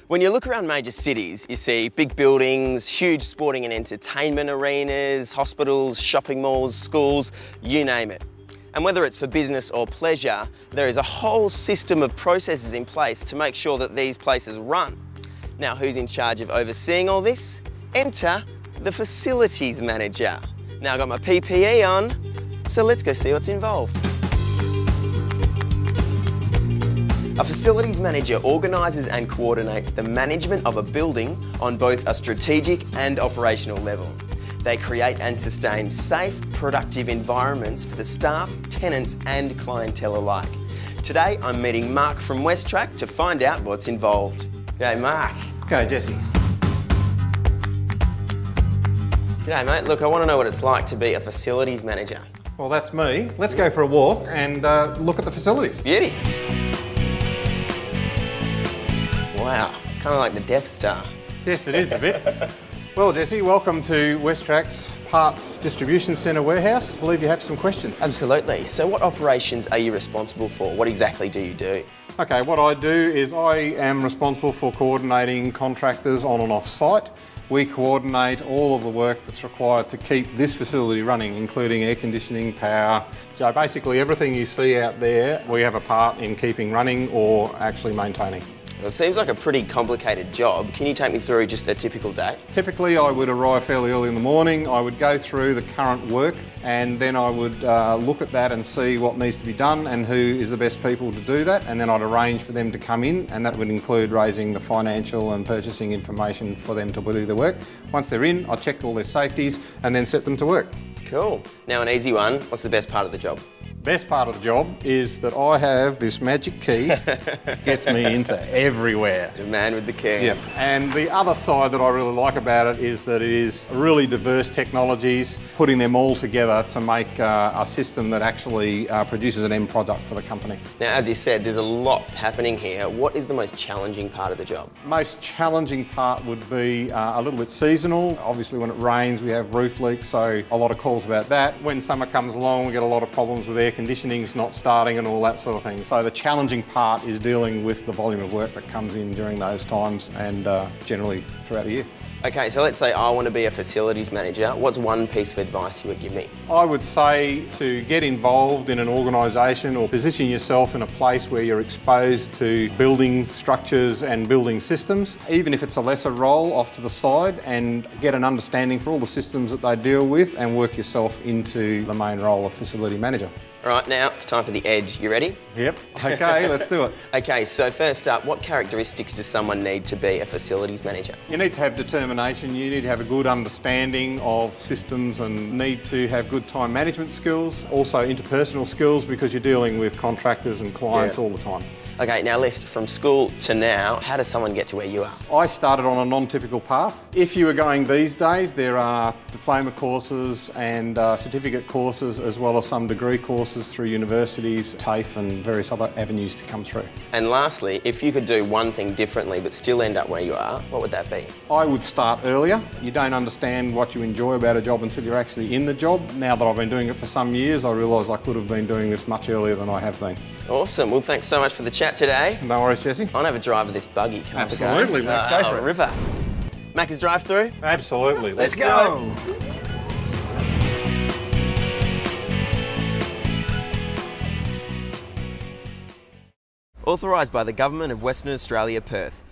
When you look around major cities, you see big buildings, huge sporting and entertainment arenas, hospitals, shopping malls, schools, you name it. And whether it's for business or pleasure, there is a whole system of processes in place to make sure that these places run. Now, who's in charge of overseeing all this? Enter the facilities manager. Now, I've got my PPE on, so let's go see what's involved. A facilities manager organises and coordinates the management of a building on both a strategic and operational level. They create and sustain safe, productive environments for the staff, tenants and clientele alike. Today, I'm meeting Mark from Westrack to find out what's involved. G'day, Mark. G'day, Jesse. G'day, mate. Look, I want to know what it's like to be a facilities manager. Well, that's me. Let's go for a walk and look at the facilities. Beauty. Wow, it's kind of like the Death Star. Yes, it is a bit. Well, Jesse, welcome to Westrack's Parts Distribution Centre warehouse. I believe you have some questions. Absolutely. So what operations are you responsible for? What exactly do you do? Okay, what I do is I am responsible for coordinating contractors on and off site. We coordinate all of the work that's required to keep this facility running, including air conditioning, power. So basically everything you see out there, we have a part in keeping running or actually maintaining. Well, it seems like a pretty complicated job. Can you take me through just a typical day? Typically, I would arrive fairly early in the morning. I would go through the current work and then I would look at that and see what needs to be done and who is the best people to do that. And then I'd arrange for them to come in, and that would include raising the financial and purchasing information for them to do the work. Once they're in, I check all their safeties and then set them to work. Cool. Now, an easy one. What's the best part of the job? Best part of the job is that I have this magic key that gets me into everywhere. The man with the key. Yeah. And the other side that I really like about it is that it is really diverse technologies, putting them all together to make a system that actually produces an end product for the company. Now, as you said, there's a lot happening here. What is the most challenging part of the job? Most challenging part would be a little bit seasonal. Obviously, when it rains, we have roof leaks, so a lot of calls about that. When summer comes along, we get a lot of problems with air conditioning's not starting and all that sort of thing. So the challenging part is dealing with the volume of work that comes in during those times and generally throughout the year. Okay, so let's say I want to be a facilities manager. What's one piece of advice you would give me? I would say to get involved in an organisation or position yourself in a place where you're exposed to building structures and building systems, even if it's a lesser role, off to the side, and get an understanding for all the systems that they deal with and work yourself into the main role of facility manager. All right, now it's time for the edge. You ready? Yep. Okay, let's do it. Okay, so first up, what characteristics does someone need to be a facilities manager? You need to have determination, you need to have a good understanding of systems and need to have good time management skills, also interpersonal skills because you're dealing with contractors and clients all the time. Okay, now list from school to now, how does someone get to where you are? I started on a non-typical path. If you were going these days, there are diploma courses and certificate courses as well as some degree courses through universities, TAFE and various other avenues to come through. And lastly, if you could do one thing differently but still end up where you are, what would that be? I would start earlier. You don't understand what you enjoy about a job until you're actually in the job. Now that I've been doing it for some years, I realise I could have been doing this much earlier than I have been. Awesome. Well, thanks so much for the chat today. No worries, Jesse. I'll have a drive of this buggy. Can Absolutely. Let's go for it. River. Macca's drive-through? Absolutely. Let's go. Authorised by the Government of Western Australia, Perth.